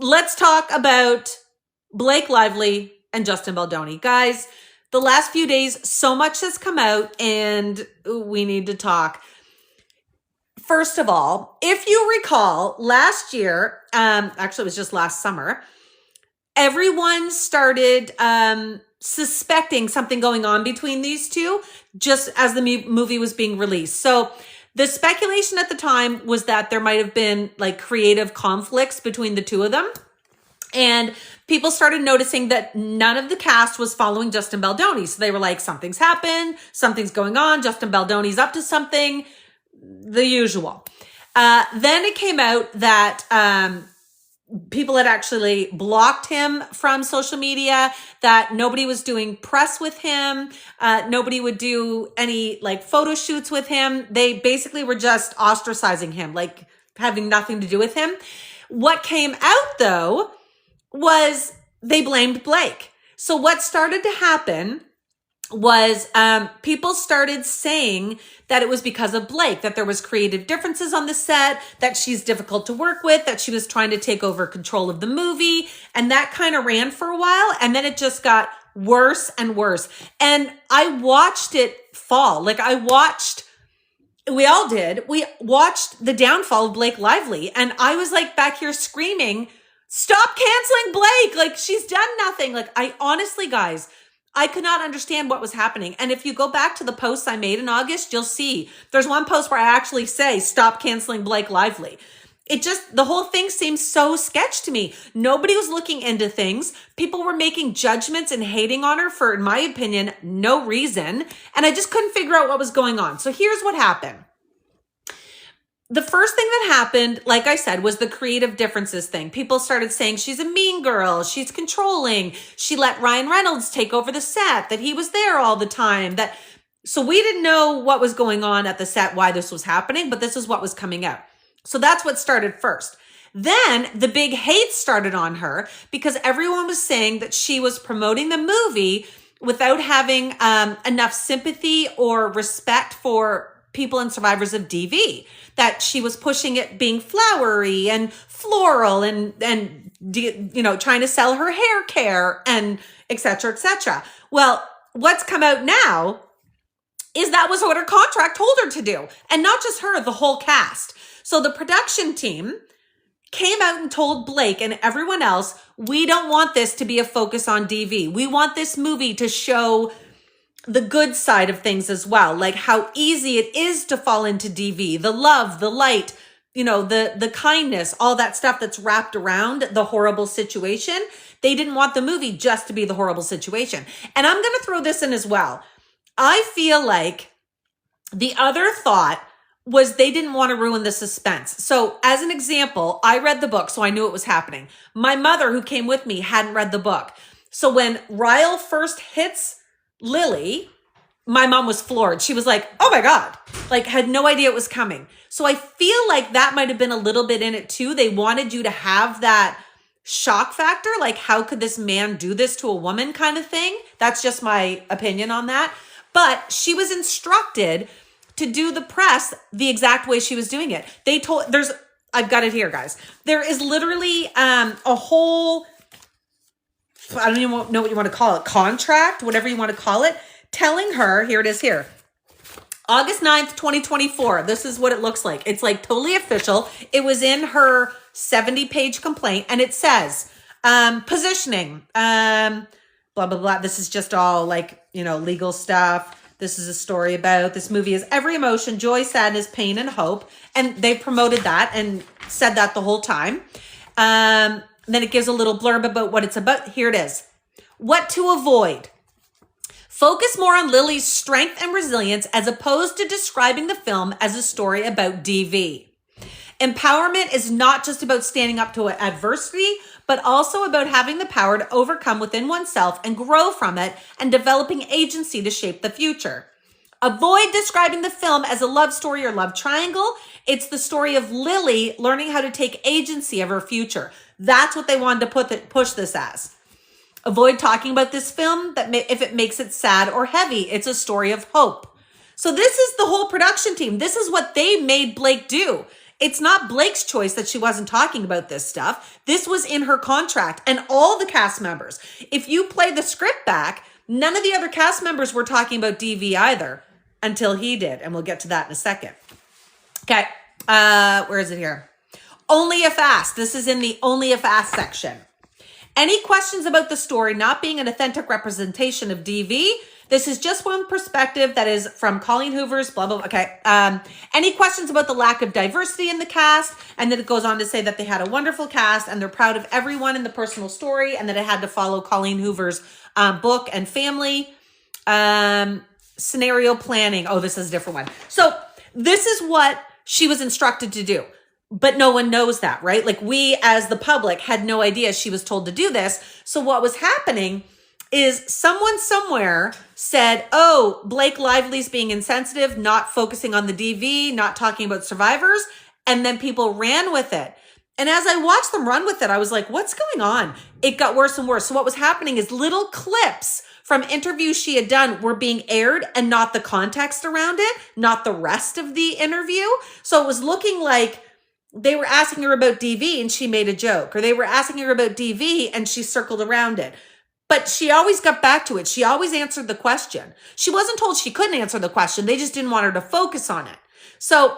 let's talk about Blake Lively and Justin Baldoni. Guys, the last few days, so much has come out and we need to talk. First of all, if you recall, last year, actually it was just last summer, everyone started suspecting something going on between these two just as the movie was being released. So the speculation at the time was that there might have been like creative conflicts between the two of them. And people started noticing that none of the cast was following Justin Baldoni. So they were like, something's happened, something's going on, Justin Baldoni's up to something, the usual. Then it came out that people had actually blocked him from social media, that nobody was doing press with him. Nobody would do any like photo shoots with him. They basically were just ostracizing him, like having nothing to do with him. What came out though was they blamed Blake. So what started to happen was people started saying that it was because of Blake, that there was creative differences on the set, that she's difficult to work with, that she was trying to take over control of the movie. And that kind of ran for a while. And then it just got worse and worse. And I watched it fall. Like we all did. We watched the downfall of Blake Lively. And I was like back here screaming, stop canceling Blake. Like she's done nothing. Like I honestly, guys, I could not understand what was happening. And if you go back to the posts I made in August, you'll see there's one post where I actually say, stop canceling Blake Lively. The whole thing seems so sketch to me. Nobody was looking into things. People were making judgments and hating on her for, in my opinion, no reason. And I just couldn't figure out what was going on. So here's what happened. The first thing that happened, like I said, was the creative differences thing. People started saying she's a mean girl, she's controlling, she let Ryan Reynolds take over the set, that he was there all the time. So we didn't know what was going on at the set, why this was happening, but this is what was coming out. So that's what started first. Then the big hate started on her because everyone was saying that she was promoting the movie without having enough sympathy or respect for people and survivors of DV, that she was pushing it being flowery and floral and trying to sell her hair care and et cetera, et cetera. Well, what's come out now is that was what her contract told her to do. And not just her, the whole cast. So the production team came out and told Blake and everyone else, we don't want this to be a focus on DV. We want this movie to show the good side of things as well, like how easy it is to fall into DV, the love, the light, the kindness, all that stuff that's wrapped around the horrible situation. They didn't want the movie just to be the horrible situation. And I'm going to throw this in as well. I feel like the other thought was they didn't want to ruin the suspense. So as an example, I read the book, so I knew it was happening. My mother, who came with me, hadn't read the book. So when Ryle first hits Lily, my mom was floored. She was like, oh my God, like had no idea it was coming. So I feel like that might've been a little bit in it too. They wanted you to have that shock factor. Like, how could this man do this to a woman kind of thing? That's just my opinion on that. But she was instructed to do the press the exact way she was doing it. I've got it here, guys. There is literally a whole, I don't even know what you want to call it, contract, whatever you want to call it, telling her, here it is here, August 9th, 2024. This is what it looks like. It's like totally official. It was in her 70-page complaint and it says, positioning, blah, blah, blah. This is just all like, legal stuff. This is a story about this movie is every emotion, joy, sadness, pain, and hope. And they promoted that and said that the whole time. Then it gives a little blurb about what it's about. Here it is. What to avoid. Focus more on Lily's strength and resilience as opposed to describing the film as a story about DV. Empowerment is not just about standing up to adversity, but also about having the power to overcome within oneself and grow from it and developing agency to shape the future. Avoid describing the film as a love story or love triangle. It's the story of Lily learning how to take agency of her future. That's what they wanted to push this as. Avoid talking about this film if it makes it sad or heavy. It's a story of hope. So this is the whole production team. This is what they made Blake do. It's not Blake's choice that she wasn't talking about this stuff. This was in her contract, and all the cast members. If you play the script back, none of the other cast members were talking about DV either until he did. And we'll get to that in a second. Okay. Where is it here? Only if asked. This is in the only if asked section. Any questions about the story not being an authentic representation of DV? This is just one perspective that is from Colleen Hoover's blah, blah, blah. Okay. Any questions about the lack of diversity in the cast? And then it goes on to say that they had a wonderful cast and they're proud of everyone in the personal story, and that it had to follow Colleen Hoover's book and family scenario planning. Oh, this is a different one. So this is what she was instructed to do. But no one knows that, right? Like, we as the public had no idea she was told to do this. So what was happening is someone somewhere said, oh, Blake Lively's being insensitive, not focusing on the DV, not talking about survivors. And then people ran with it. And as I watched them run with it, I was like, what's going on? It got worse and worse. So what was happening is little clips from interviews she had done were being aired, and not the context around it, not the rest of the interview. So it was looking like they were asking her about DV and she made a joke, or they were asking her about DV and she circled around it. But she always got back to it. She always answered the question. She wasn't told she couldn't answer the question. They just didn't want her to focus on it. So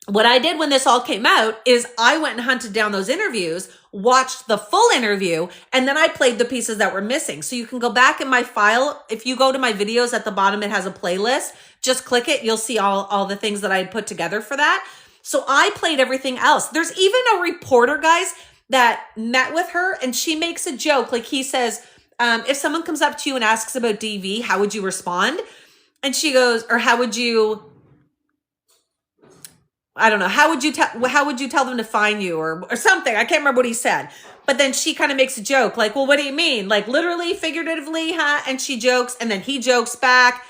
what I did when this all came out is I went and hunted down those interviews, watched the full interview, and then I played the pieces that were missing. So you can go back in my file. If you go to my videos at the bottom, it has a playlist. Just click it. You'll see all the things that I had put together for that. So I played everything else. There's even a reporter, guys, that met with her, and she makes a joke. Like, he says, if someone comes up to you and asks about DV, how would you respond? And she goes, or how would you, I don't know, how would you tell them to find you, or something? I can't remember what he said. But then she kind of makes a joke, like, well, what do you mean? Like, literally, figuratively, huh? And she jokes, and then he jokes back.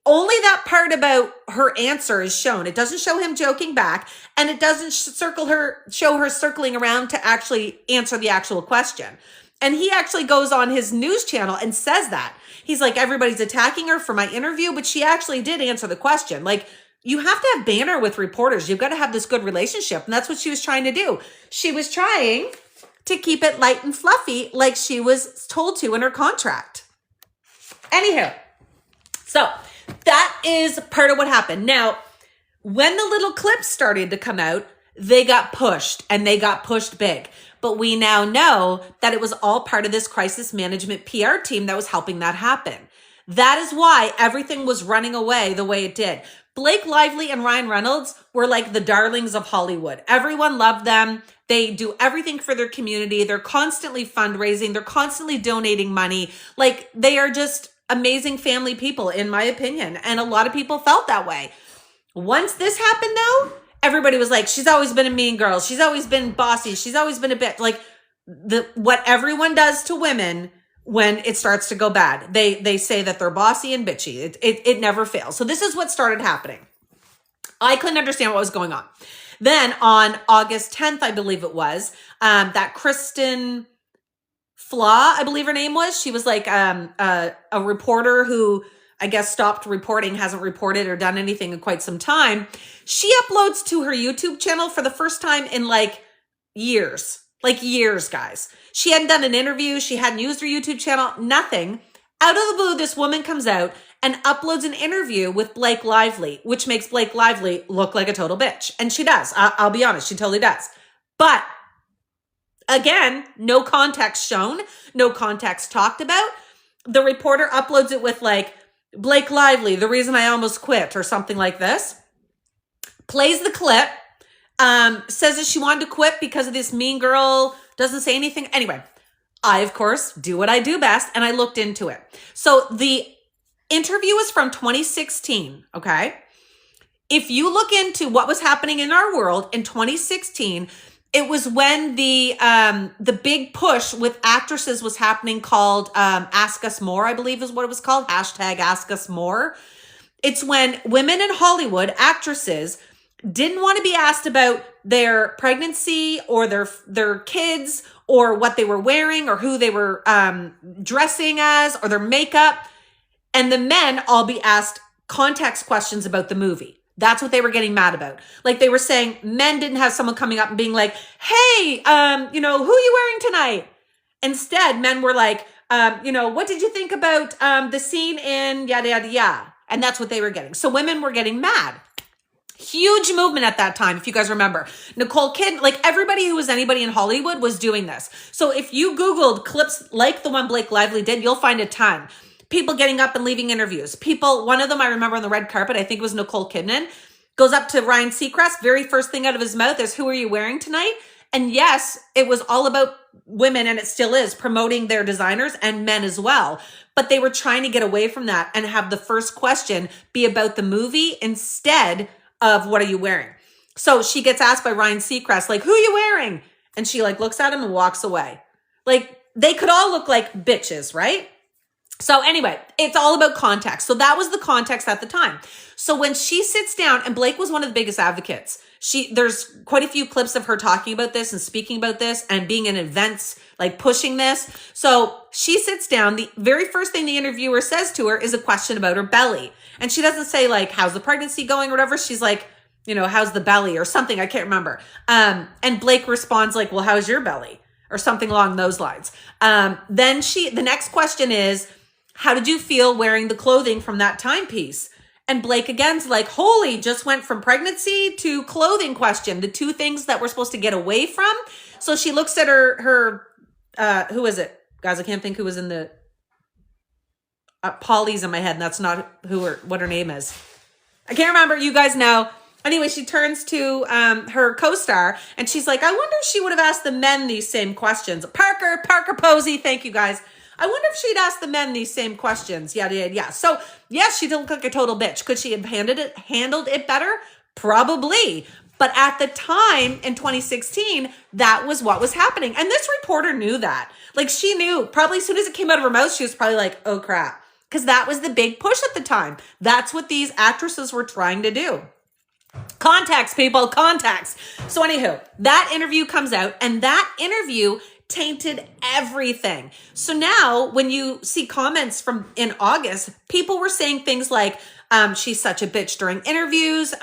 Only that part about her answer is shown. It doesn't show him joking back, and it doesn't show her circling around to actually answer the actual question. And he actually goes on his news channel and says that. He's like, everybody's attacking her for my interview, but she actually did answer the question. Like, you have to have banter with reporters. You've got to have this good relationship. And that's what she was trying to do. She was trying to keep it light and fluffy like she was told to in her contract. Anywho, so that is part of what happened. Now, when the little clips started to come out, they got pushed, and they got pushed big. But we now know that it was all part of this crisis management PR team that was helping that happen. That is why everything was running away the way it did. Blake Lively and Ryan Reynolds were like the darlings of Hollywood. Everyone loved them. They do everything for their community. They're constantly fundraising. They're constantly donating money. Like, they are just amazing family people, in my opinion. And a lot of people felt that way. Once this happened, though, everybody was like, she's always been a mean girl. She's always been bossy. She's always been a bitch. Like, what everyone does to women when it starts to go bad. They say that they're bossy and bitchy. It never fails. So this is what started happening. I couldn't understand what was going on. Then on August 10th, I believe it was, that Kristen Flaw, I believe her name was. She was like a reporter who, I guess, stopped reporting, hasn't reported or done anything in quite some time. She uploads to her YouTube channel for the first time in like years, guys. She hadn't done an interview. She hadn't used her YouTube channel, nothing. Out of the blue, this woman comes out and uploads an interview with Blake Lively, which makes Blake Lively look like a total bitch. And she does. I'll be honest. She totally does. But again, no context shown, no context talked about. The reporter uploads it with like, Blake Lively, the reason I almost quit, or something like this. Plays the clip, says that she wanted to quit because of this mean girl, doesn't say anything. Anyway, I, of course, do what I do best, and I looked into it. So the interview is from 2016, okay? If you look into what was happening in our world in 2016, it was when the big push with actresses was happening called Ask Us More, I believe is what it was called. Hashtag Ask Us More. It's when women in Hollywood, actresses, didn't want to be asked about their pregnancy or their kids or what they were wearing or who they were dressing as or their makeup. And the men all be asked context questions about the movie. That's what they were getting mad about. Like they were saying men didn't have someone coming up and being like, hey, who are you wearing tonight? Instead, men were like, what did you think about the scene in yada, yada, yada? And that's what they were getting. So women were getting mad. Huge movement at that time, if you guys remember. Nicole Kidman, like everybody who was anybody in Hollywood was doing this. So if you Googled clips like the one Blake Lively did, you'll find a ton. People getting up and leaving interviews. One of them I remember on the red carpet, I think it was Nicole Kidman, goes up to Ryan Seacrest. Very first thing out of his mouth is, who are you wearing tonight? And yes, it was all about women, and it still is, promoting their designers and men as well. But they were trying to get away from that and have the first question be about the movie instead of what are you wearing? So she gets asked by Ryan Seacrest, like, who are you wearing? And she like looks at him and walks away. Like they could all look like bitches, right? So anyway, it's all about context. So that was the context at the time. So when she sits down, and Blake was one of the biggest advocates. There's quite a few clips of her talking about this and speaking about this and being in events, like pushing this. So she sits down. The very first thing the interviewer says to her is a question about her belly. And she doesn't say like, how's the pregnancy going or whatever. She's like, how's the belly or something. I can't remember. And Blake responds like, well, how's your belly? Or something along those lines. Then the next question is, how did you feel wearing the clothing from that timepiece? And Blake again's like, holy, just went from pregnancy to clothing question, the two things that we're supposed to get away from. So she looks at her who is it? Guys, I can't think who was in the, Polly's in my head, and that's not what her name is. I can't remember. You guys know. Anyway, she turns to her co-star, and she's like, I wonder if she would have asked the men these same questions. Parker Posey, thank you guys. I wonder if she'd asked the men these same questions. Yeah. So yes, she did look like a total bitch. Could she have handled it better? Probably. But at the time in 2016, that was what was happening. And this reporter knew that. Like she knew, probably as soon as it came out of her mouth, she was probably like, oh crap. Because that was the big push at the time. That's what these actresses were trying to do. Context, people, context. So anywho, that interview comes out, and that interview tainted everything. So now when you see comments from in August, people were saying things like, she's such a bitch during interviews.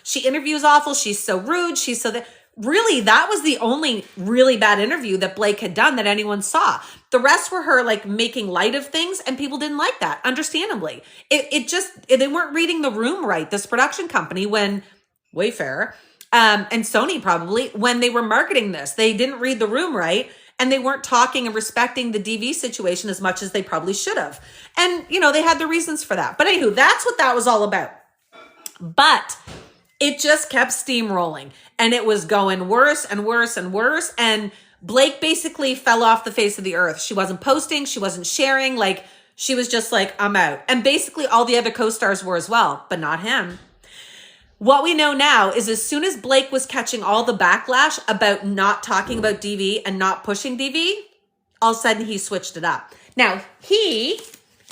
She interviews awful. She's so rude. She's so that. Really, that was the only really bad interview that Blake had done that anyone saw. The rest were her like making light of things, and people didn't like that, understandably. They weren't reading the room right, this production company, when Wayfair and Sony probably, when they were marketing this, they didn't read the room right, and they weren't talking and respecting the DV situation as much as they probably should have. And, they had the reasons for that. But anywho, that's what that was all about. But it just kept steamrolling, and it was going worse and worse and worse. And Blake basically fell off the face of the earth. She wasn't posting. She wasn't sharing. Like, she was just like, I'm out. And basically all the other co-stars were as well, but not him. What we know now is as soon as Blake was catching all the backlash about not talking about DV and not pushing DV, all of a sudden he switched it up. Now, he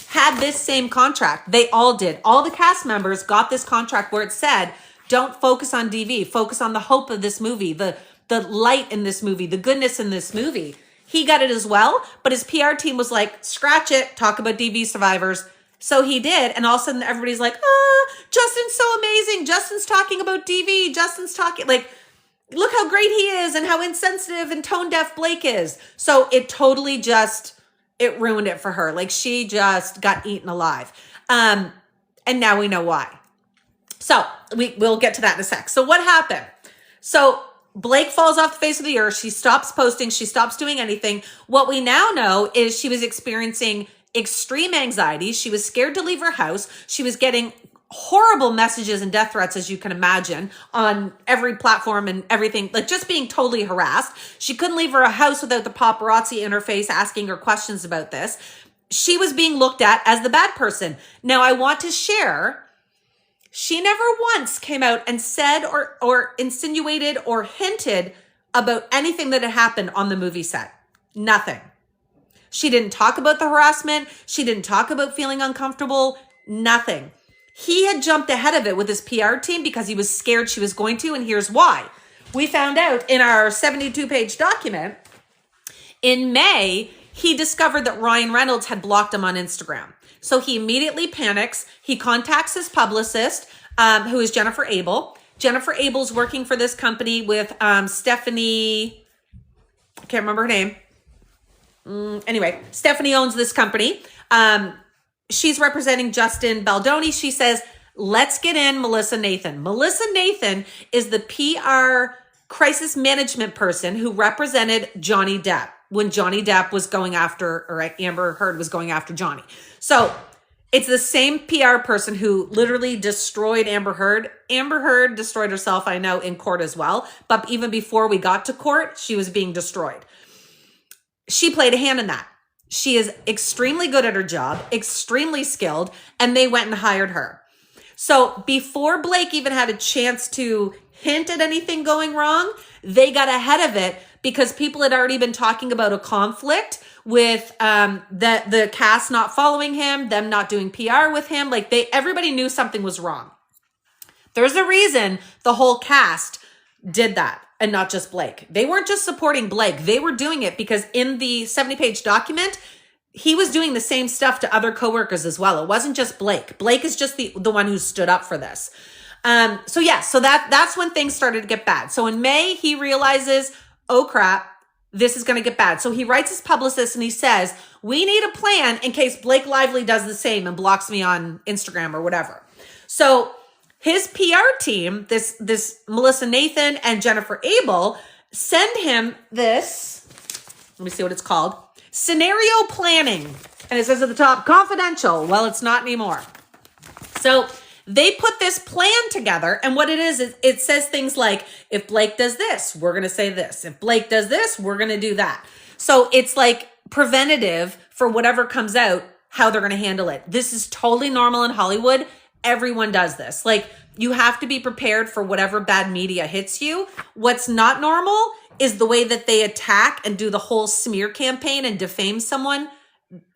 had this same contract. They all did. All the cast members got this contract where it said, don't focus on DV. Focus on the hope of this movie, the light in this movie, the goodness in this movie. He got it as well, but his PR team was like, scratch it, talk about DV survivors. So he did, and all of a sudden everybody's like, Justin's so amazing. Justin's talking about DV. Justin's talking, like, look how great he is and how insensitive and tone deaf Blake is. So it totally it ruined it for her. Like, she just got eaten alive. And now we know why. So we'll get to that in a sec. So what happened? So Blake falls off the face of the earth. She stops posting. She stops doing anything. What we now know is she was experiencing extreme anxiety. She was scared to leave her house. She was getting horrible messages and death threats, as you can imagine, on every platform and everything, like just being totally harassed. She couldn't leave her house without the paparazzi in her face asking her questions about this. She was being looked at as the bad person. Now, I want to share, she never once came out and said or insinuated or hinted about anything that had happened on the movie set. Nothing. She didn't talk about the harassment. She didn't talk about feeling uncomfortable. Nothing. He had jumped ahead of it with his PR team because he was scared she was going to, and here's why. We found out in our 72-page document, in May, he discovered that Ryan Reynolds had blocked him on Instagram. So he immediately panics. He contacts his publicist. who is Jennifer Abel. Jennifer Abel's working for this company with Stephanie, I can't remember her name. Anyway, Stephanie owns this company. She's representing Justin Baldoni. She says, let's get in Melissa Nathan. Melissa Nathan is the PR crisis management person who represented Johnny Depp when Johnny Depp was going after, or Amber Heard was going after Johnny. So it's the same PR person who literally destroyed Amber Heard. Amber Heard destroyed herself, I know, in court as well. But even before we got to court, she was being destroyed. She played a hand in that. She is extremely good at her job, extremely skilled, and they went and hired her. So before Blake even had a chance to hint at anything going wrong, they got ahead of it because people had already been talking about a conflict with the cast not following him, them not doing PR with him. Like everybody knew something was wrong. There's a reason the whole cast did that and not just Blake. They weren't just supporting Blake. They were doing it because in the 70-page document, he was doing the same stuff to other coworkers as well. It wasn't just Blake. Blake is just the one who stood up for this. So that's when things started to get bad. So in May, he realizes, oh crap, this is going to get bad. So he writes his publicist and he says, we need a plan in case Blake Lively does the same and blocks me on Instagram or whatever. So his PR team, this Melissa Nathan and Jennifer Abel, send him this, let me see what it's called, scenario planning. And it says at the top, confidential. Well, it's not anymore. So they put this plan together, and what it is it says things like, if Blake does this, we're going to say this. If Blake does this, we're going to do that. So it's like preventative for whatever comes out, how they're going to handle it. This is totally normal in Hollywood. Everyone does this. Like, you have to be prepared for whatever bad media hits you. What's not normal is the way that they attack and do the whole smear campaign and defame someone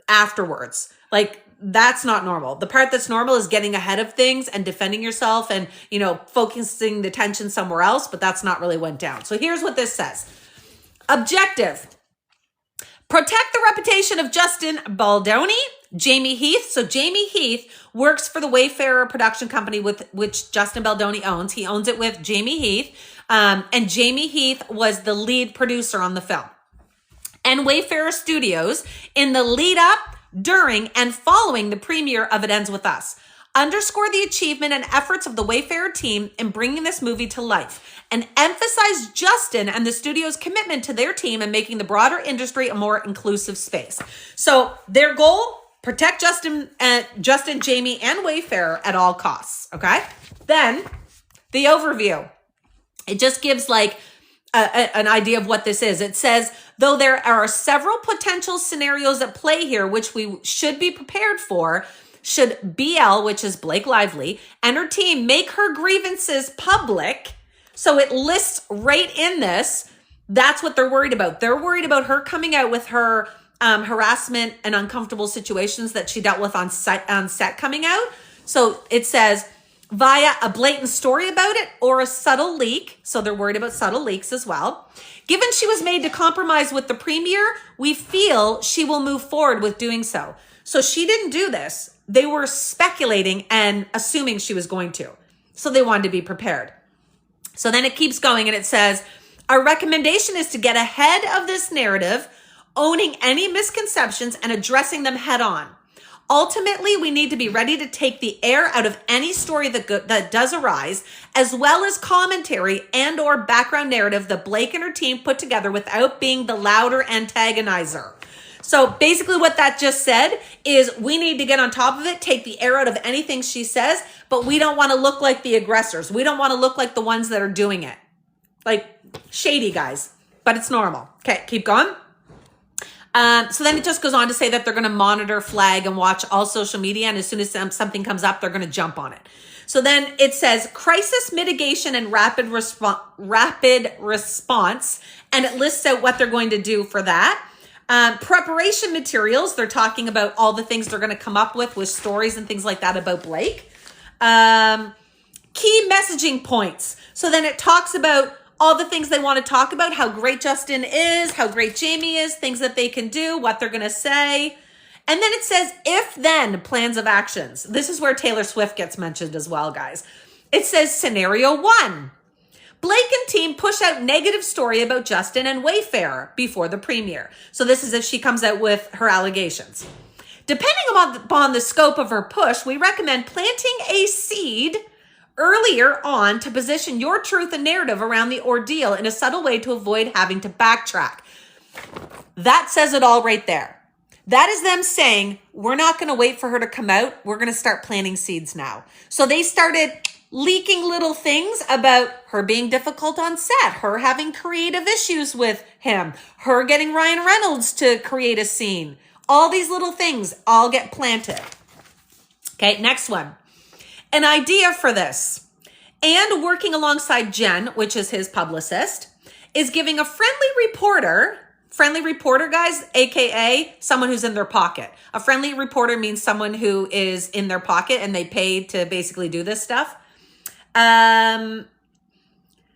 afterwards. Like, that's not normal. The part that's normal is getting ahead of things and defending yourself and, focusing the attention somewhere else, but that's not really went down. So here's what this says. Objective. Protect the reputation of Justin Baldoni, Jamie Heath. So Jamie Heath works for the Wayfarer production company with which Justin Baldoni owns. He owns it with Jamie Heath. And Jamie Heath was the lead producer on the film. And Wayfarer Studios in the lead up, during, and following the premiere of It Ends With Us. Underscore the achievement and efforts of the Wayfarer team in bringing this movie to life, and emphasize Justin and the studio's commitment to their team and making the broader industry a more inclusive space. So their goal, protect Justin, Jamie, and Wayfarer at all costs, okay? Then the overview. It just gives like an idea of what this is. It says, though there are several potential scenarios at play here, which we should be prepared for, should BL, which is Blake Lively, and her team make her grievances public. So it lists right in this, that's what they're worried about. They're worried about her coming out with her harassment and uncomfortable situations that she dealt with on set coming out. So it says, via a blatant story about it or a subtle leak. So they're worried about subtle leaks as well. Given she was made to compromise with the premiere, we feel she will move forward with doing so. So she didn't do this. They were speculating and assuming she was going to. So they wanted to be prepared. So then it keeps going and it says, our recommendation is to get ahead of this narrative, owning any misconceptions and addressing them head on. Ultimately, we need to be ready to take the air out of any story that does arise, as well as commentary and or background narrative that Blake and her team put together without being the louder antagonizer. So basically what that just said is we need to get on top of it, take the air out of anything she says, but we don't want to look like the aggressors. We don't want to look like the ones that are doing it. Like shady guys, but it's normal. Okay, keep going. So then it just goes on to say that they're going to monitor, flag, and watch all social media. And as soon as something comes up, they're going to jump on it. So then it says crisis mitigation and rapid response. And it lists out what they're going to do for that. Preparation materials. They're talking about all the things they're going to come up with stories and things like that about Blake. Key messaging points. So then it talks about all the things they want to talk about, how great Justin is, how great Jamie is, things that they can do, what they're going to say. And then it says, if then plans of actions. This is where Taylor Swift gets mentioned as well, guys. It says scenario 1. Blake and team push out negative story about Justin and Wayfarer before the premiere. So this is if she comes out with her allegations. Depending upon the scope of her push, we recommend planting a seed earlier on to position your truth and narrative around the ordeal in a subtle way to avoid having to backtrack. That says it all right there. That is them saying, we're not going to wait for her to come out. We're going to start planting seeds now. So they started leaking little things about her being difficult on set, her having creative issues with him, her getting Ryan Reynolds to create a scene. All these little things all get planted. Okay, next one. An idea for this. And working alongside Jen, which is his publicist, is giving a friendly reporter, guys, AKA someone who's in their pocket. A friendly reporter means someone who is in their pocket and they pay to basically do this stuff.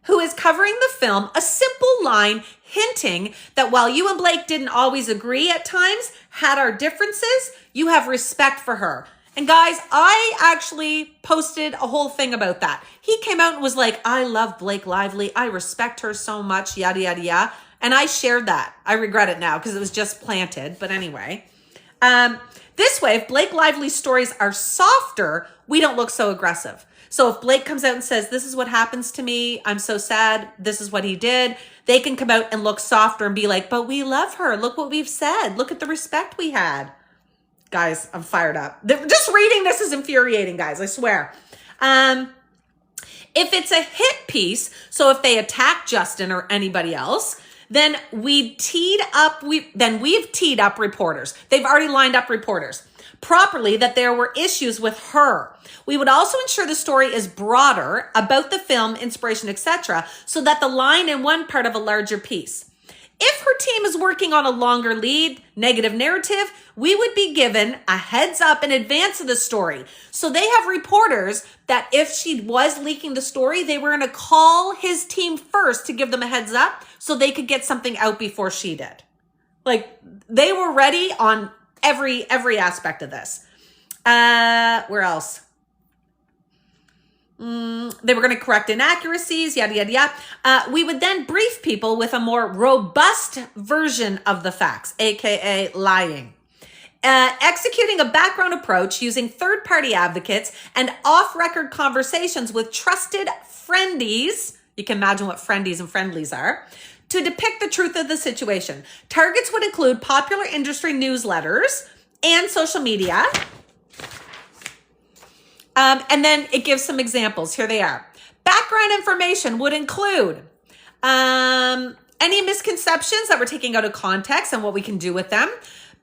Who is covering the film, a simple line hinting that while you and Blake didn't always agree at times, had our differences, you have respect for her. And guys, I actually posted a whole thing about that. He came out and was like, I love Blake Lively. I respect her so much, yada, yada, yada. And I shared that. I regret it now because it was just planted. But anyway, this way, if Blake Lively's stories are softer, we don't look so aggressive. So if Blake comes out and says, this is what happens to me, I'm so sad, this is what he did, they can come out and look softer and be like, but we love her. Look what we've said. Look at the respect we had. Guys, I'm fired up. Just reading this is infuriating, guys, I swear. If it's a hit piece, so if they attack Justin or anybody else, then we've teed up reporters. They've already lined up reporters properly that there were issues with her. We would also ensure the story is broader about the film, inspiration, etc., so that the line in one part of a larger piece. If her team is working on a longer lead, negative narrative, we would be given a heads up in advance of the story. So they have reporters that if she was leaking the story, they were going to call his team first to give them a heads up so they could get something out before she did. Like, they were ready on every aspect of this. Where else? They were going to correct inaccuracies, yada, yada, yada. We would then brief people with a more robust version of the facts, aka lying. Executing a background approach using third-party advocates and off-record conversations with trusted friendies. You can imagine what friendies and friendlies are. To depict the truth of the situation. Targets would include popular industry newsletters and social media. And then it gives some examples. Here they are. Background information would include any misconceptions that we're taking out of context and what we can do with them.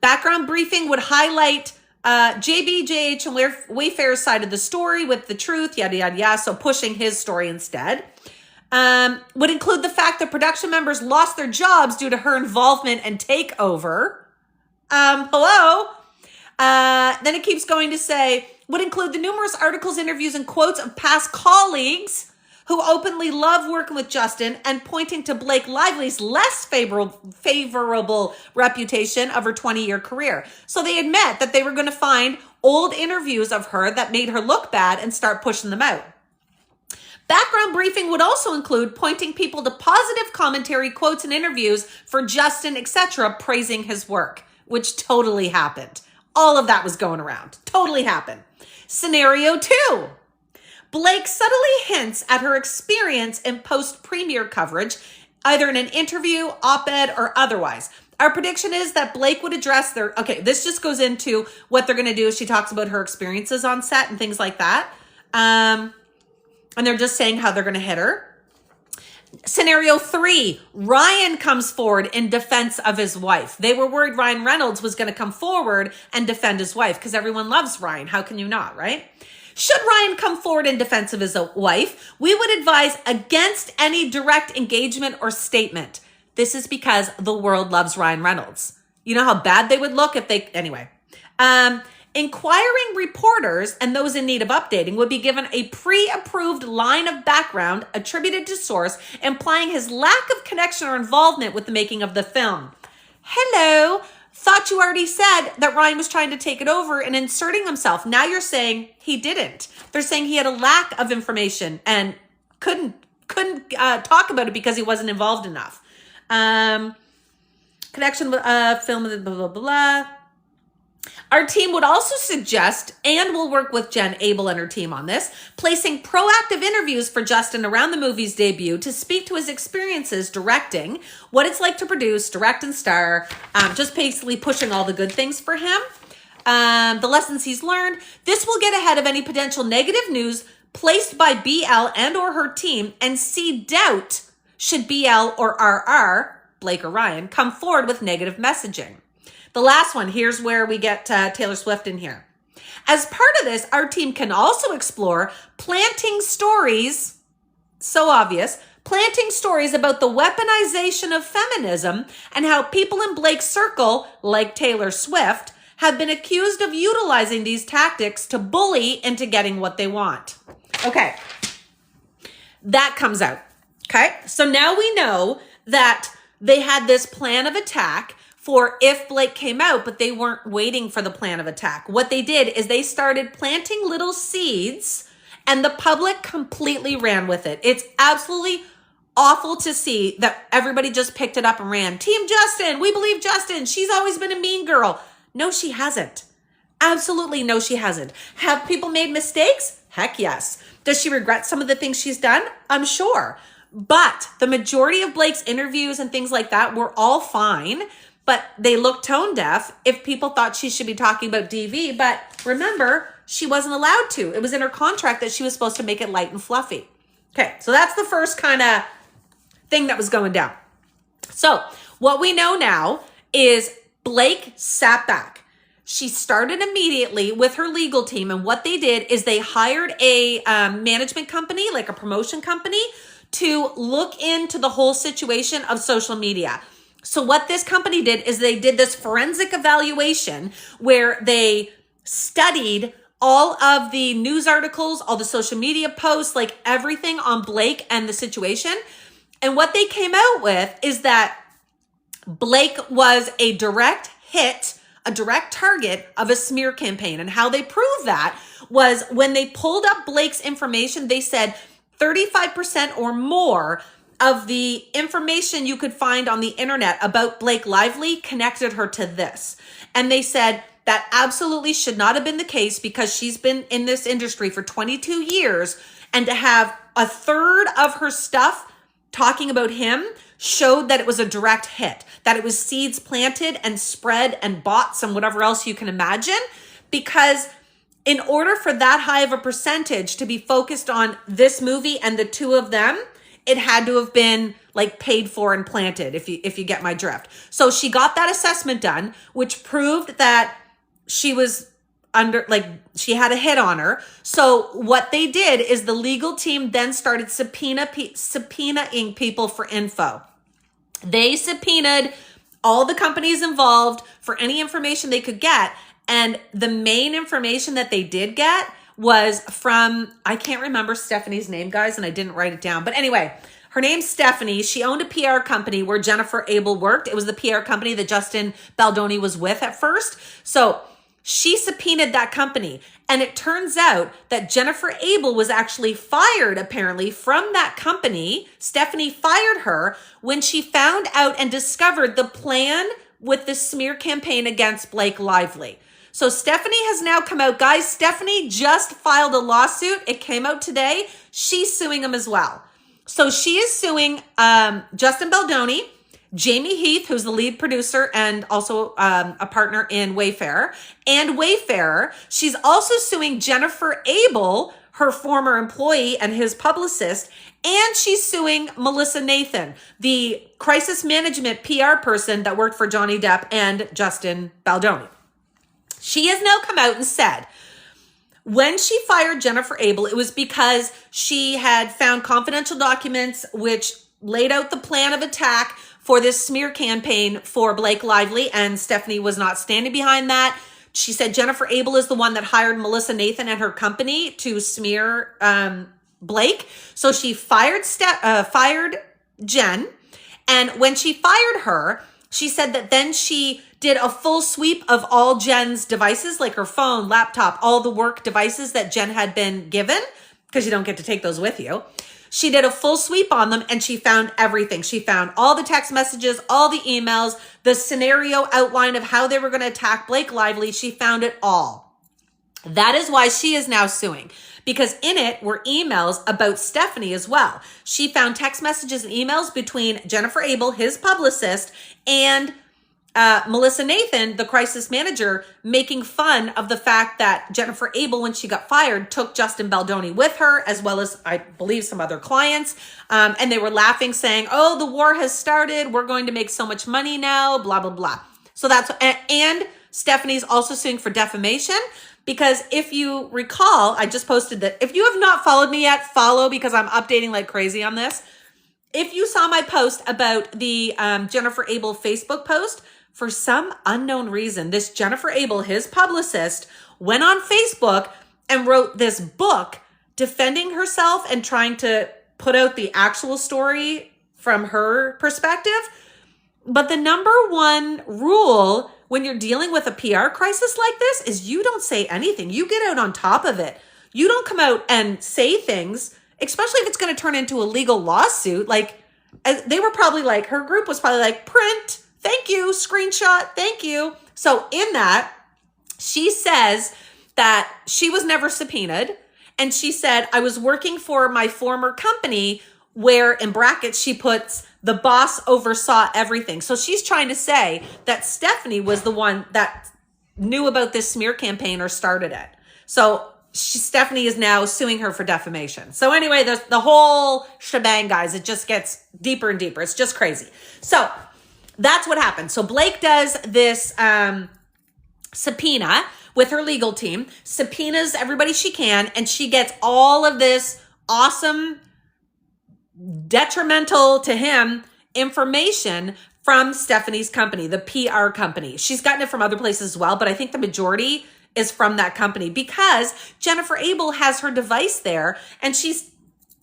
Background briefing would highlight JB, JH, and Wayfarer's side of the story with the truth, yada, yada, yada. So pushing his story instead. Would include the fact that production members lost their jobs due to her involvement and takeover. Hello? Then it keeps going to say, would include the numerous articles, interviews, and quotes of past colleagues who openly love working with Justin and pointing to Blake Lively's less favorable reputation of her 20-year career. So they admit that they were going to find old interviews of her that made her look bad and start pushing them out. Background briefing would also include pointing people to positive commentary, quotes, and interviews for Justin, etc., praising his work, which totally happened. All of that was going around. Totally happened. Scenario 2. Blake subtly hints at her experience in post-premiere coverage, either in an interview, op-ed, or otherwise. Our prediction is that Blake would address their... Okay, this just goes into what they're going to do. She talks about her experiences on set and things like that. And they're just saying how they're going to hit her. Scenario 3, Ryan comes forward in defense of his wife. They were worried Ryan Reynolds was going to come forward and defend his wife because everyone loves Ryan. How can you not, right? Should Ryan come forward in defense of his wife, we would advise against any direct engagement or statement. This is because the world loves Ryan Reynolds. You know how bad they would look if they... Anyway. Inquiring reporters and those in need of updating would be given a pre-approved line of background attributed to source, implying his lack of connection or involvement with the making of the film. Hello, thought you already said that Ryan was trying to take it over and inserting himself. Now you're saying he didn't. They're saying he had a lack of information and couldn't talk about it because he wasn't involved enough. Connection with film, blah, blah, blah, blah. Our team would also suggest, and we'll work with Jen Abel and her team on this, placing proactive interviews for Justin around the movie's debut to speak to his experiences directing, what it's like to produce, direct, and star, just basically pushing all the good things for him, the lessons he's learned. This will get ahead of any potential negative news placed by BL and or her team and seed doubt should BL or RR, Blake or Ryan, come forward with negative messaging. The last one, here's where we get Taylor Swift in here. As part of this, our team can also explore planting stories, so obvious, planting stories about the weaponization of feminism and how people in Blake's circle, like Taylor Swift, have been accused of utilizing these tactics to bully into getting what they want. Okay, that comes out. Okay, so now we know that they had this plan of attack for if Blake came out, but they weren't waiting for the plan of attack. What they did is they started planting little seeds and the public completely ran with it. It's absolutely awful to see that everybody just picked it up and ran. Team Justin, we believe Justin. She's always been a mean girl. No, she hasn't. Absolutely no, she hasn't. Have people made mistakes? Heck yes. Does she regret some of the things she's done? I'm sure. But the majority of Blake's interviews and things like that were all fine. But they look tone deaf if people thought she should be talking about DV. But remember, she wasn't allowed to. It was in her contract that she was supposed to make it light and fluffy. Okay, so that's the first kind of thing that was going down. So what we know now is Blake sat back. She started immediately with her legal team. And what they did is they hired a management company, like a promotion company, to look into the whole situation of social media. So what this company did is they did this forensic evaluation where they studied all of the news articles, all the social media posts, like everything on Blake and the situation. And what they came out with is that Blake was a direct hit, a direct target of a smear campaign. And how they proved that was when they pulled up Blake's information, they said 35% or more of the information you could find on the internet about Blake Lively connected her to this. And they said that absolutely should not have been the case because she's been in this industry for 22 years. And to have a third of her stuff talking about him showed that it was a direct hit, that it was seeds planted and spread and bots and whatever else you can imagine. Because in order for that high of a percentage to be focused on this movie and the two of them, it had to have been like paid for and planted, if you get my drift. So she got that assessment done, which proved that she was she had a hit on her. So what they did is the legal team then started subpoenaing people for info. They subpoenaed all the companies involved for any information they could get. And the main information that they did get was from, I can't remember Stephanie's name, guys, and I didn't write it down. But anyway, her name's Stephanie. She owned a PR company where Jennifer Abel worked. It was the PR company that Justin Baldoni was with at first. So she subpoenaed that company. And it turns out that Jennifer Abel was actually fired, apparently, from that company. Stephanie fired her when she found out and discovered the plan with the smear campaign against Blake Lively. So Stephanie has now come out. Guys, Stephanie just filed a lawsuit. It came out today. She's suing him as well. So she is suing Justin Baldoni, Jamie Heath, who's the lead producer and also a partner in Wayfarer, and Wayfarer. She's also suing Jennifer Abel, her former employee and his publicist, and she's suing Melissa Nathan, the crisis management PR person that worked for Johnny Depp and Justin Baldoni. She has now come out and said, when she fired Jennifer Abel, it was because she had found confidential documents which laid out the plan of attack for this smear campaign for Blake Lively, and Stephanie was not standing behind that. She said Jennifer Abel is the one that hired Melissa Nathan and her company to smear Blake. So she fired Jen, and when she fired her, She said that then she did a full sweep of all Jen's devices, like her phone, laptop, all the work devices that Jen had been given, because you don't get to take those with you. She did a full sweep on them and she found everything. She found all the text messages, all the emails, the scenario outline of how they were going to attack Blake Lively. She found it all. That is why she is now suing, because in it were emails about Stephanie as well. She found text messages and emails between Jennifer Abel, his publicist, and Melissa Nathan, the crisis manager, making fun of the fact that Jennifer Abel, when she got fired, took Justin Baldoni with her, as well as, I believe, some other clients. And they were laughing, saying, oh, the war has started. We're going to make so much money now, blah, blah, blah. So that's, and Stephanie's also suing for defamation, because if you recall, I just posted that. If you have not followed me yet, follow, because I'm updating like crazy on this. If you saw my post about the Jennifer Abel Facebook post, for some unknown reason, this Jennifer Abel, his publicist, went on Facebook and wrote this book defending herself and trying to put out the actual story from her perspective. But the number one rule when you're dealing with a PR crisis like this is you don't say anything. You get out on top of it. You don't come out and say things, especially if it's going to turn into a legal lawsuit. Like, they were probably like, her group was probably like, print, thank you, screenshot, thank you. So in that, she says that she was never subpoenaed. And she said, I was working for my former company where, in brackets, she puts, the boss oversaw everything. So she's trying to say that Stephanie was the one that knew about this smear campaign or started it. So Stephanie is now suing her for defamation. So anyway, the whole shebang, guys, it just gets deeper and deeper. It's just crazy. So that's what happened. So Blake does this subpoena with her legal team, subpoenas everybody she can, and she gets all of this awesome, detrimental to him information from Stephanie's company, the PR company. She's gotten it from other places as well, but I think the majority is from that company, because Jennifer Abel has her device there and she's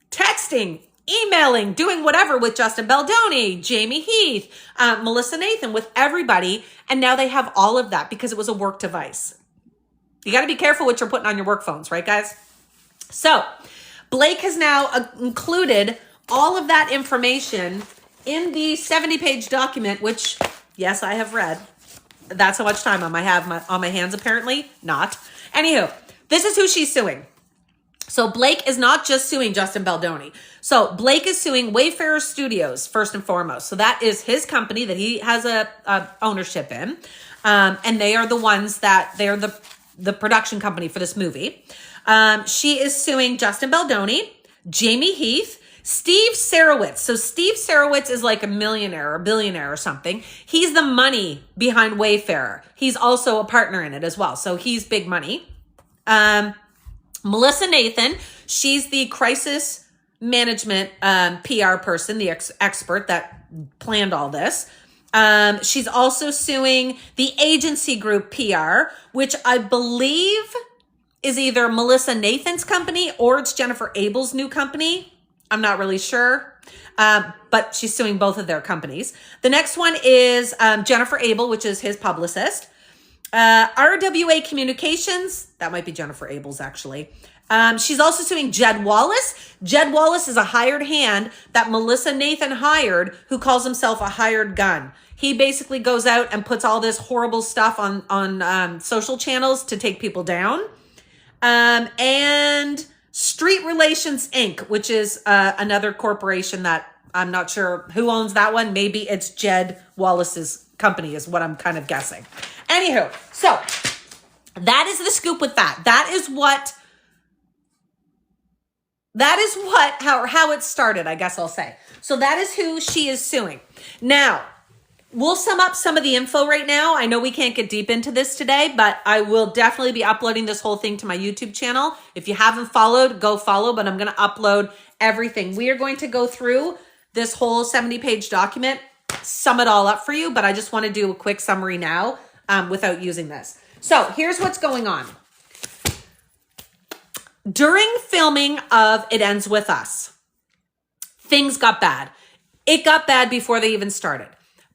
texting, emailing, doing whatever with Justin Baldoni, Jamie Heath, Melissa Nathan, with everybody. And now they have all of that because it was a work device. You got to be careful what you're putting on your work phones, right, guys? So Blake has now included all of that information in the 70-page document, which, yes, I have read. That's how much time I have on my hands, apparently. Not. Anywho, this is who she's suing. So Blake is not just suing Justin Baldoni. So Blake is suing Wayfarer Studios, first and foremost. So that is his company that he has a ownership in. And they are the ones that, they're the production company for this movie. She is suing Justin Baldoni, Jamie Heath, Steve Sarowitz. So Steve Sarowitz is like a millionaire or billionaire or something. He's the money behind Wayfarer. He's also a partner in it as well. So he's big money. Melissa Nathan, she's the crisis management PR person, the expert that planned all this. She's also suing the agency group PR, which I believe is either Melissa Nathan's company or it's Jennifer Abel's new company. I'm not really sure, but she's suing both of their companies. The next one is Jennifer Abel, which is his publicist. RWA Communications, that might be Jennifer Abel's actually. She's also suing Jed Wallace. Jed Wallace is a hired hand that Melissa Nathan hired, who calls himself a hired gun. He basically goes out and puts all this horrible stuff on social channels to take people down. And Street Relations Inc., which is another corporation that I'm not sure who owns that one. Maybe it's Jed Wallace's company is what I'm kind of guessing. Anywho, so that is the scoop with that. That is how it started, I guess I'll say. So that is who she is suing. Now, we'll sum up some of the info right now. I know we can't get deep into this today, but I will definitely be uploading this whole thing to my YouTube channel. If you haven't followed, go follow, but I'm going to upload everything. We are going to go through this whole 70-page document, sum it all up for you, but I just want to do a quick summary now without using this. So here's what's going on. During filming of It Ends With Us, things got bad. It got bad before they even started.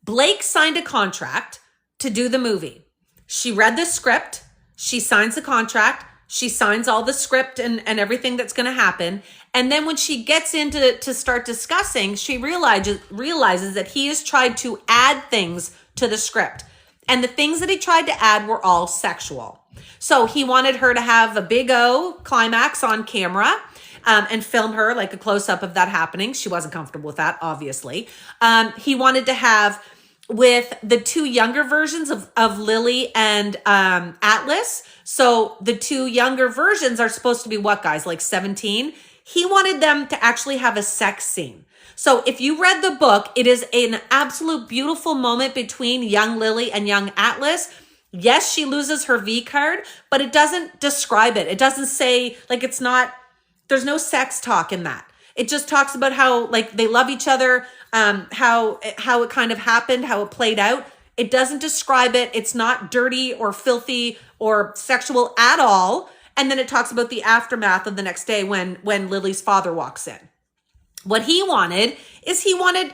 Blake signed a contract to do the movie. She read the script. She signs the contract. She signs all the script and everything that's going to happen. And then when she gets into to start discussing, she realizes that he has tried to add things to the script. And the things that he tried to add were all sexual. So he wanted her to have a big O climax on camera and film her like a close-up of that happening. She wasn't comfortable with that, obviously. He wanted to have with the two younger versions of Lily and Atlas. So the two younger versions are supposed to be what, guys? Like 17? He wanted them to actually have a sex scene. So if you read the book, it is an absolute beautiful moment between young Lily and young Atlas. Yes, she loses her V card, but it doesn't describe it. It doesn't say, like, it's not, there's no sex talk in that. It just talks about how, like, they love each other, how it kind of happened, how it played out. It doesn't describe it. It's not dirty or filthy or sexual at all. And then it talks about the aftermath of the next day when Lily's father walks in. What he wanted is he wanted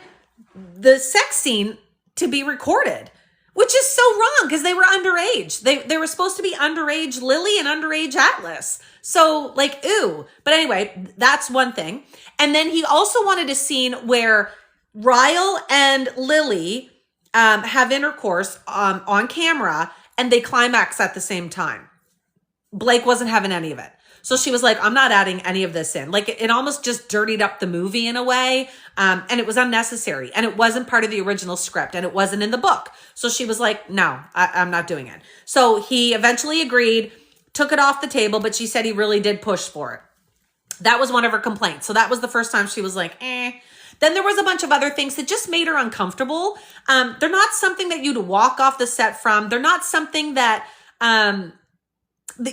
the sex scene to be recorded, which is so wrong because they were underage. They were supposed to be underage Lily and underage Atlas. So, like, ooh. But anyway, that's one thing. And then he also wanted a scene where Ryle and Lily have intercourse on camera and they climax at the same time. Blake wasn't having any of it. So she was like, I'm not adding any of this in. Like, it almost just dirtied up the movie in a way. And it was unnecessary. And it wasn't part of the original script. And it wasn't in the book. So she was like, no, I'm not doing it. So he eventually agreed, took it off the table. But she said he really did push for it. That was one of her complaints. So that was the first time she was like, eh. Then there was a bunch of other things that just made her uncomfortable. They're not something that you'd walk off the set from. They're not something that...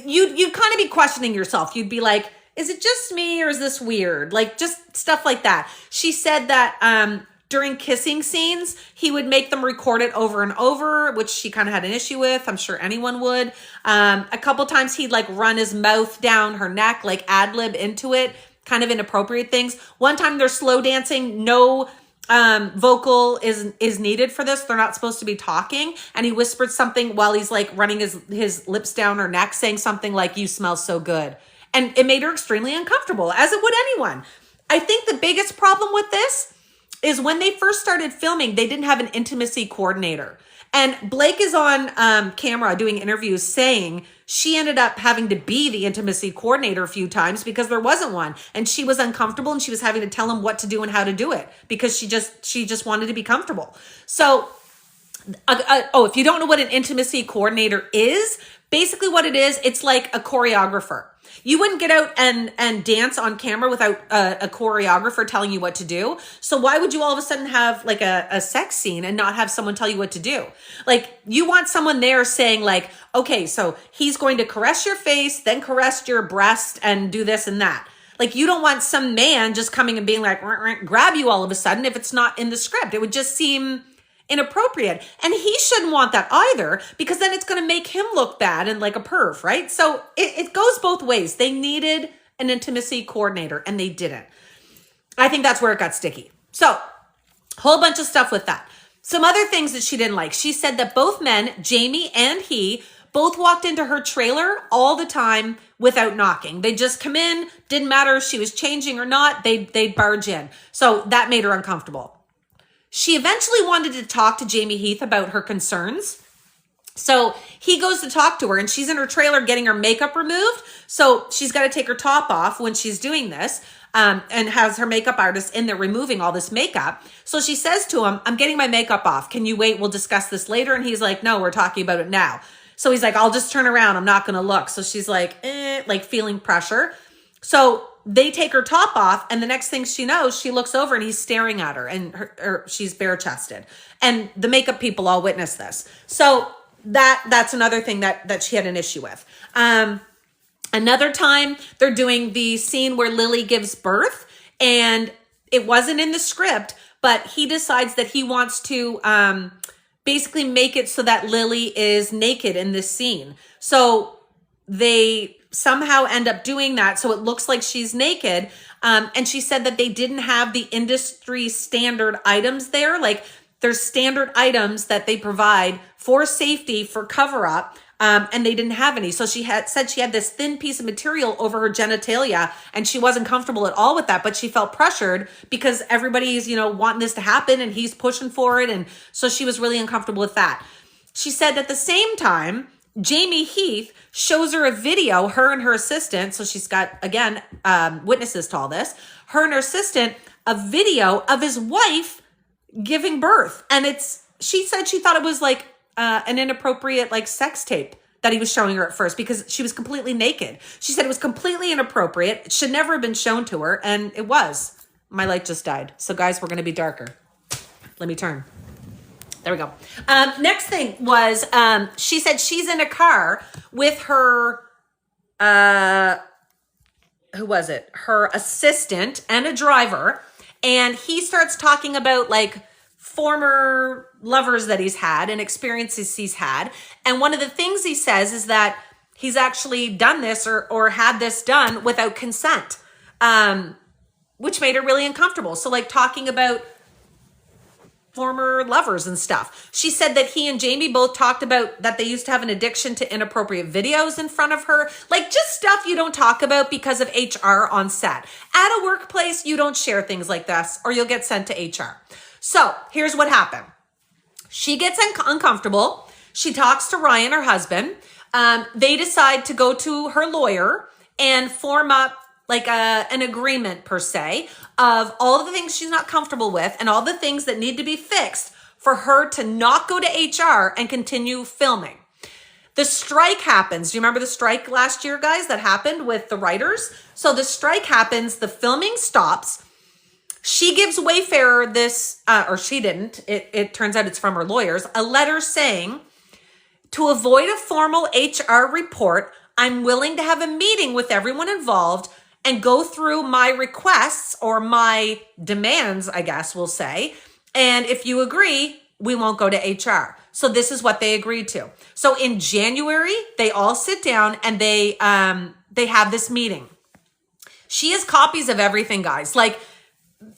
you'd kind of be questioning yourself. You'd be like, is it just me or is this weird? Like, just stuff like that. She said that during kissing scenes, he would make them record it over and over, which she kind of had an issue with. I'm sure anyone would. A couple times he'd like run his mouth down her neck, like ad lib into it, kind of inappropriate things. One time they're slow dancing, no vocal is needed for this. They're not supposed to be talking. And he whispered something while he's like running his lips down her neck, saying something like, you smell so good. And it made her extremely uncomfortable, as it would anyone. I think the biggest problem with this is when they first started filming, they didn't have an intimacy coordinator. And Blake is on camera doing interviews saying she ended up having to be the intimacy coordinator a few times because there wasn't one. And she was uncomfortable and she was having to tell him what to do and how to do it because she just wanted to be comfortable. So, if you don't know what an intimacy coordinator is, basically what it is, it's like a choreographer. You wouldn't get out and dance on camera without a choreographer telling you what to do. So why would you all of a sudden have like a sex scene and not have someone tell you what to do? Like, you want someone there saying like, okay, so he's going to caress your face, then caress your breast and do this and that. Like, you don't want some man just coming and being like, grab you all of a sudden if it's not in the script. It would just seem inappropriate. And he shouldn't want that either, because then it's going to make him look bad and like a perv, right? So it goes both ways. They needed an intimacy coordinator and they didn't. I think that's where it got sticky. So whole bunch of stuff with that. Some other things that she didn't like. She said that both men, Jamie and he, both walked into her trailer all the time without knocking. They just come in, didn't matter if she was changing or not, they'd barge in. So that made her uncomfortable. She eventually wanted to talk to Jamie Heath about her concerns. So he goes to talk to her and she's in her trailer getting her makeup removed. So she's got to take her top off when she's doing this and has her makeup artist in there removing all this makeup. So she says to him, I'm getting my makeup off. Can you wait? We'll discuss this later. And he's like, no, we're talking about it now. So he's like, I'll just turn around. I'm not going to look. So she's like, like feeling pressure. So they take her top off, and the next thing she knows, she looks over and he's staring at her, and she's bare chested. And the makeup people all witness this. So that's another thing that she had an issue with. Another time they're doing the scene where Lily gives birth, and it wasn't in the script, but he decides that he wants to basically make it so that Lily is naked in this scene. So they somehow end up doing that so it looks like she's naked. And she said that they didn't have the industry standard items there. Like, there's standard items that they provide for safety, for cover up. And they didn't have any. So she said she had this thin piece of material over her genitalia and she wasn't comfortable at all with that, but she felt pressured because everybody's, wanting this to happen and he's pushing for it. And so she was really uncomfortable with that. She said at the same time, Jamie Heath shows her a video, her and her assistant. So she's got, again, witnesses to all this, her and her assistant, a video of his wife giving birth. And she said she thought it was like, an inappropriate sex tape that he was showing her at first because she was completely naked. She said it was completely inappropriate. It should never have been shown to her. And it was. My light just died. So guys, we're going to be darker. Let me turn. There we go. Next thing was, she said she's in a car with her, who was it? Her assistant and a driver. And he starts talking about former lovers that he's had and experiences he's had. And one of the things he says is that he's actually done this or had this done without consent, which made her really uncomfortable. So talking about former lovers and stuff. She said that he and Jamie both talked about that they used to have an addiction to inappropriate videos in front of her. Just stuff you don't talk about because of HR on set. At a workplace, you don't share things like this or you'll get sent to HR. So here's what happened. She gets uncomfortable. She talks to Ryan, her husband. They decide to go to her lawyer and form up an agreement per se of all the things she's not comfortable with and all the things that need to be fixed for her to not go to HR and continue filming. The strike happens. Do you remember the strike last year, guys, that happened with the writers? So the strike happens, the filming stops. She gives Wayfarer this, or she didn't, it turns out it's from her lawyers, a letter saying, to avoid a formal HR report, I'm willing to have a meeting with everyone involved and go through my requests or my demands, I guess we'll say. And if you agree, we won't go to HR. So this is what they agreed to. So in January, they all sit down and they have this meeting. She has copies of everything, guys.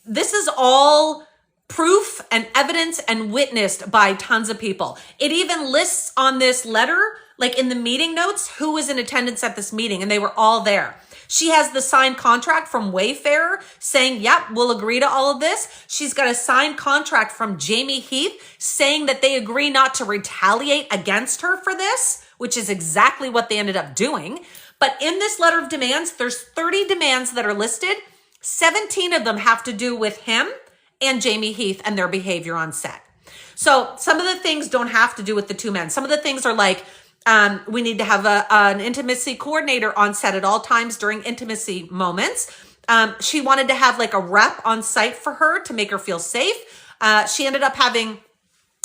This is all proof and evidence and witnessed by tons of people. It even lists on this letter, in the meeting notes, who was in attendance at this meeting, and they were all there. She has the signed contract from Wayfarer saying, yep, we'll agree to all of this. She's got a signed contract from Jamie Heath saying that they agree not to retaliate against her for this, which is exactly what they ended up doing. But in this letter of demands, there's 30 demands that are listed. 17 of them have to do with him and Jamie Heath and their behavior on set. So some of the things don't have to do with the two men. Some of the things are we need to have an intimacy coordinator on set at all times during intimacy moments. She wanted to have a rep on site for her to make her feel safe. She ended up having,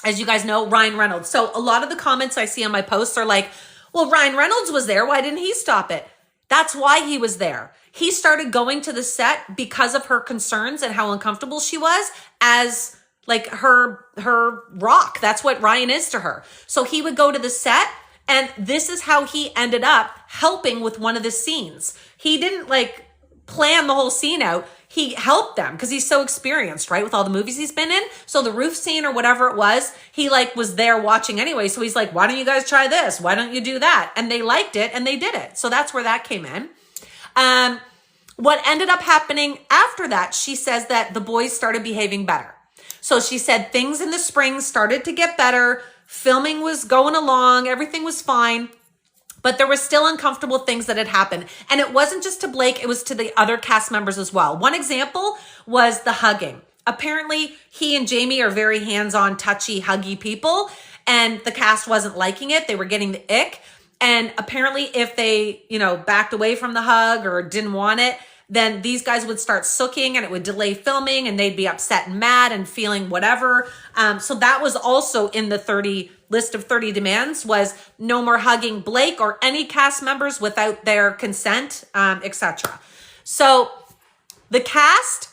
as you guys know, Ryan Reynolds. So a lot of the comments I see on my posts are well, Ryan Reynolds was there. Why didn't he stop it? That's why he was there. He started going to the set because of her concerns and how uncomfortable she was as her rock. That's what Ryan is to her. So he would go to the set, and this is how he ended up helping with one of the scenes. He didn't plan the whole scene out. He helped them because he's so experienced, right? With all the movies he's been in. So the roof scene or whatever it was, he was there watching anyway. So he's why don't you guys try this? Why don't you do that? And they liked it and they did it. So that's where that came in. What ended up happening after that, she says that the boys started behaving better. So she said things in the spring started to get better. Filming was going along. Everything was fine. But there were still uncomfortable things that had happened. And it wasn't just to Blake, it was to the other cast members as well. One example was the hugging. Apparently, he and Jamie are very hands-on, touchy, huggy people. And the cast wasn't liking it. They were getting the ick. And apparently, if they, backed away from the hug or didn't want it, then these guys would start sooking and it would delay filming and they'd be upset and mad and feeling whatever. So that was also in the list of 30 demands was no more hugging Blake or any cast members without their consent, etc. So the cast,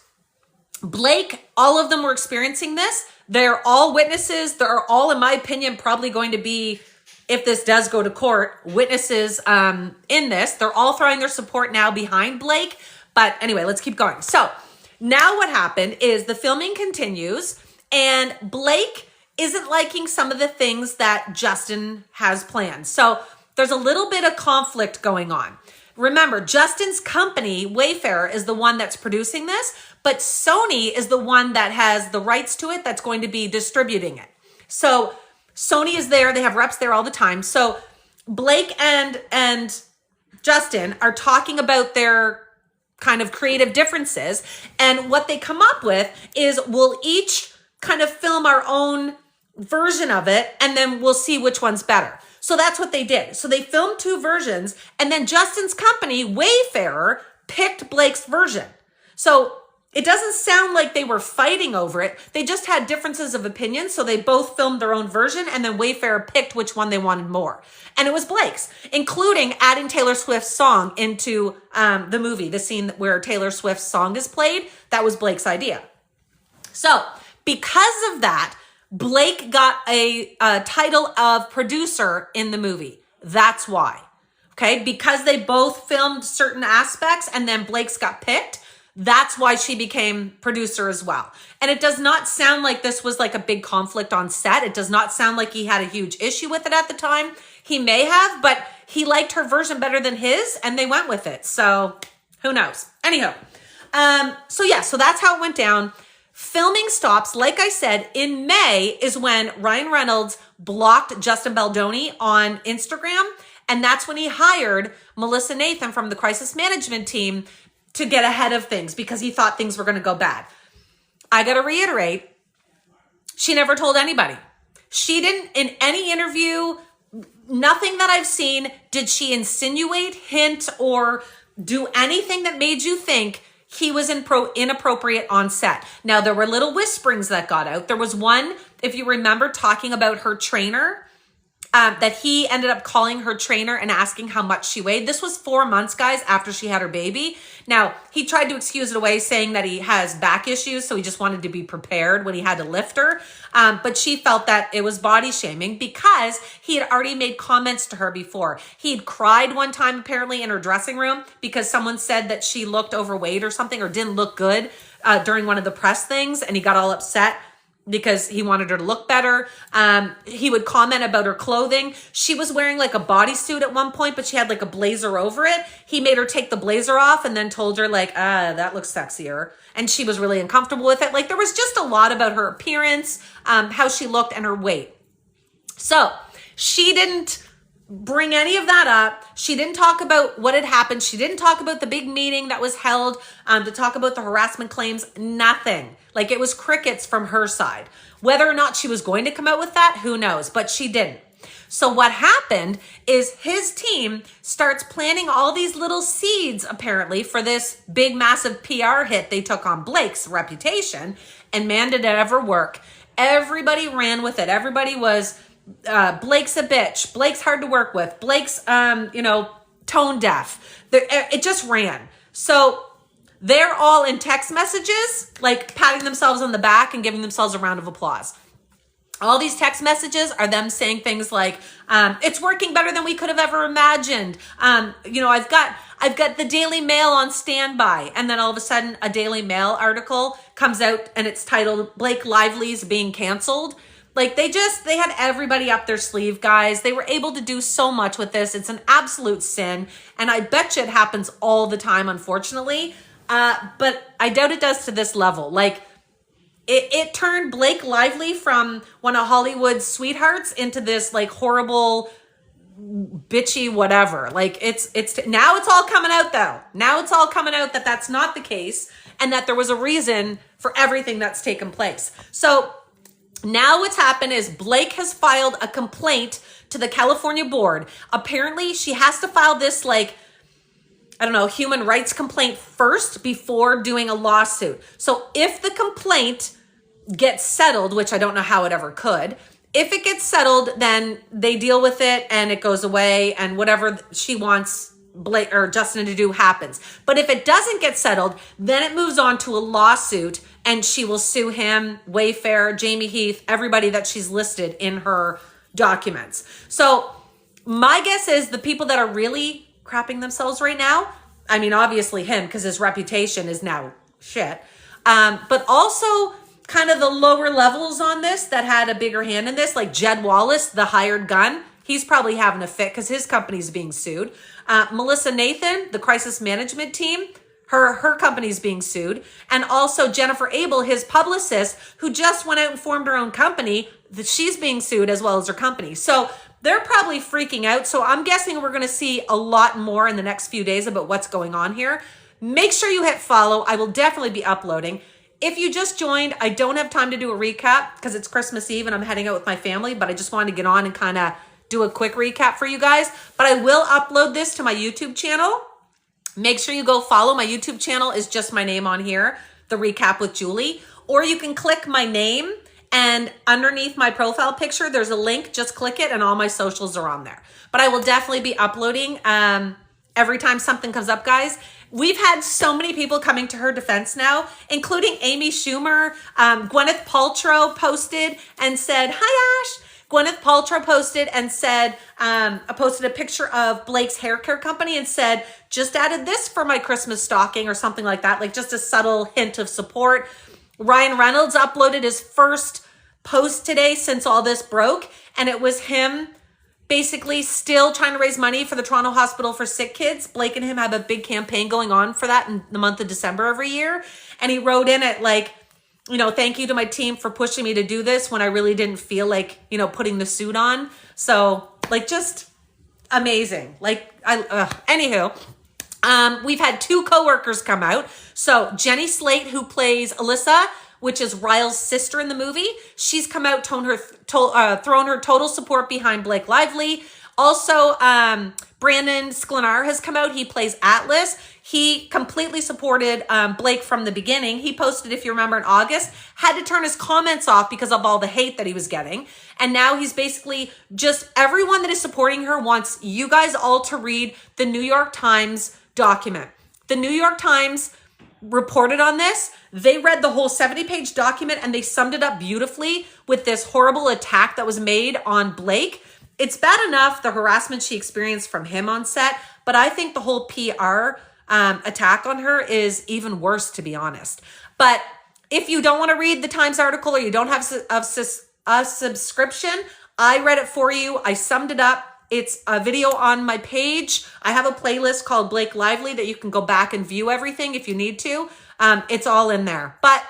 Blake, all of them were experiencing this. They're all witnesses. They're all, in my opinion, probably going to be, if this does go to court, witnesses in this. They're all throwing their support now behind Blake. But anyway, let's keep going. So now what happened is the filming continues And Blake isn't liking some of the things that Justin has planned. So there's a little bit of conflict going on. Remember, Justin's company, Wayfair, is the one that's producing this, but Sony is the one that has the rights to it that's going to be distributing it. So Sony is there. They have reps there all the time. So Blake and Justin are talking about their kind of creative differences. And what they come up with is we'll each kind of film our own version of it, and then we'll see which one's better. So that's what they did. So they filmed 2 versions, and then Justin's company, Wayfair, picked Blake's version. So it doesn't sound like they were fighting over it. They just had differences of opinion. So they both filmed their own version, and then Wayfair picked which one they wanted more. And it was Blake's, including adding Taylor Swift's song into the movie. The scene where Taylor Swift's song is played, that was Blake's idea. So because of that, Blake got a title of producer in the movie. That's why. Okay, because they both filmed certain aspects and then Blake's got picked. That's why she became producer as well. And it does not sound like this was like a big conflict on set. It does not sound like he had a huge issue with it at the time. He may have, but he liked her version better than his and they went with it. So who knows? Anyhow, so that's how it went down. Filming stops, like I said, in May is when Ryan Reynolds blocked Justin Baldoni on Instagram. And that's when he hired Melissa Nathan from the crisis management team to get ahead of things because he thought things were going to go bad. I got to reiterate, she never told anybody. She didn't, in any interview, nothing that I've seen, did she insinuate, hint, or do anything that made you think he was inappropriate on set. Now, there were little whisperings that got out. There was one, if you remember, talking about her trainer, that he ended up calling her trainer and asking how much she weighed. This was 4 months, guys, after she had her baby. Now, he tried to excuse it away, saying that he has back issues, so he just wanted to be prepared when he had to lift her. But she felt that it was body shaming because he had already made comments to her before. He'd cried one time, apparently, in her dressing room because someone said that she looked overweight or something or didn't look good during one of the press things, and he got all upset because he wanted her to look better. He would comment about her clothing. She was wearing like a bodysuit at one point, but she had like a blazer over it. He made her take the blazer off and then told her like, that looks sexier. And she was really uncomfortable with it. Like there was just a lot about her appearance, how she looked and her weight. So she didn't bring any of that up. She didn't talk about what had happened. She didn't talk about the big meeting that was held to talk about the harassment claims. Nothing. Like it was crickets from her side. Whether or not she was going to come out with that, who knows? But she didn't. So what happened is his team starts planting all these little seeds, apparently, for this big, massive PR hit they took on Blake's reputation. And man, did it ever work. Everybody ran with it. Everybody was, Blake's a bitch. Blake's hard to work with. Blake's, tone deaf. It just ran. So they're all in text messages, like patting themselves on the back and giving themselves a round of applause. All these text messages are them saying things like, it's working better than we could have ever imagined. I've got the Daily Mail on standby. And then all of a sudden a Daily Mail article comes out and it's titled Blake Lively's being canceled. Like they had everybody up their sleeve, guys. They were able to do so much with this. It's an absolute sin. And I bet you it happens all the time, unfortunately. But I doubt it does to this level. Like it turned Blake Lively from one of Hollywood's sweethearts into this like horrible, bitchy whatever. Like now it's all coming out though. Now it's all coming out that that's not the case and that there was a reason for everything that's taken place. So now what's happened is Blake has filed a complaint to the California board. Apparently she has to file this human rights complaint first before doing a lawsuit. So if the complaint gets settled, which I don't know how it ever could, if it gets settled, then they deal with it and it goes away and whatever she wants Blake or Justin to do happens. But if it doesn't get settled, then it moves on to a lawsuit and she will sue him, Wayfair, Jamie Heath, everybody that she's listed in her documents. So my guess is the people that are really crapping themselves right now, I mean, obviously him because his reputation is now shit. But also kind of the lower levels on this that had a bigger hand in this, like Jed Wallace, the hired gun. He's probably having a fit because his company's being sued. Melissa Nathan, the crisis management team, her company's being sued. And also Jennifer Abel, his publicist, who just went out and formed her own company, that she's being sued as well as her company. So they're probably freaking out. So I'm guessing we're going to see a lot more in the next few days about what's going on here. Make sure you hit follow. I will definitely be uploading. If you just joined, I don't have time to do a recap because it's Christmas Eve and I'm heading out with my family, but I just wanted to get on and kind of do a quick recap for you guys. But I will upload this to my YouTube channel. Make sure you go follow. My YouTube channel is just my name on here, The Recap with Julie. Or you can click my name and underneath my profile picture, there's a link. Just click it and all my socials are on there. But I will definitely be uploading every time something comes up, guys. We've had so many people coming to her defense now, including Amy Schumer. Gwyneth Paltrow posted and said, hi, Ash. Gwyneth Paltrow posted and said, posted a picture of Blake's hair care company and said, just added this for my Christmas stocking or something like that, like just a subtle hint of support. Ryan Reynolds uploaded his first post today since all this broke, and it was him basically still trying to raise money for the Toronto Hospital for Sick Kids. Blake and him have a big campaign going on for that in the month of December every year. And he wrote in it like, you know, thank you to my team for pushing me to do this when I really didn't feel like, you know, putting the suit on. So like just amazing. Like anywho, we've had 2 coworkers come out. So Jenny Slate, who plays Alyssa, which is Ryle's sister in the movie, she's come out, thrown her total support behind Blake Lively. Also, Brandon Sklenar has come out. He plays Atlas. He completely supported Blake from the beginning. He posted, if you remember, in August, had to turn his comments off because of all the hate that he was getting. And now he's basically just everyone that is supporting her wants you guys all to read the New York Times document. The New York Times reported on this. They read the whole 70-page document and they summed it up beautifully with this horrible attack that was made on Blake. It's bad enough the harassment she experienced from him on set, but I think the whole PR attack on her is even worse, to be honest. But if you don't want to read the Times article or you don't have a subscription, I read it for you. I summed it up. It's a video on my page. I have a playlist called Blake Lively that you can go back and view everything if you need to. It's all in there. But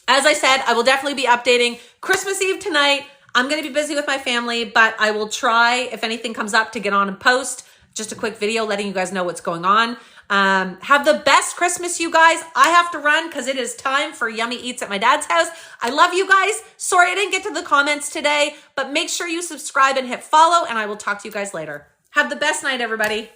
as I said, I will definitely be updating Christmas Eve tonight. I'm going to be busy with my family, but I will try, if anything comes up, to get on and post just a quick video letting you guys know what's going on. Have the best Christmas, you guys. I have to run because it is time for Yummy Eats at my dad's house. I love you guys. Sorry I didn't get to the comments today, but make sure you subscribe and hit follow, and I will talk to you guys later. Have the best night, everybody.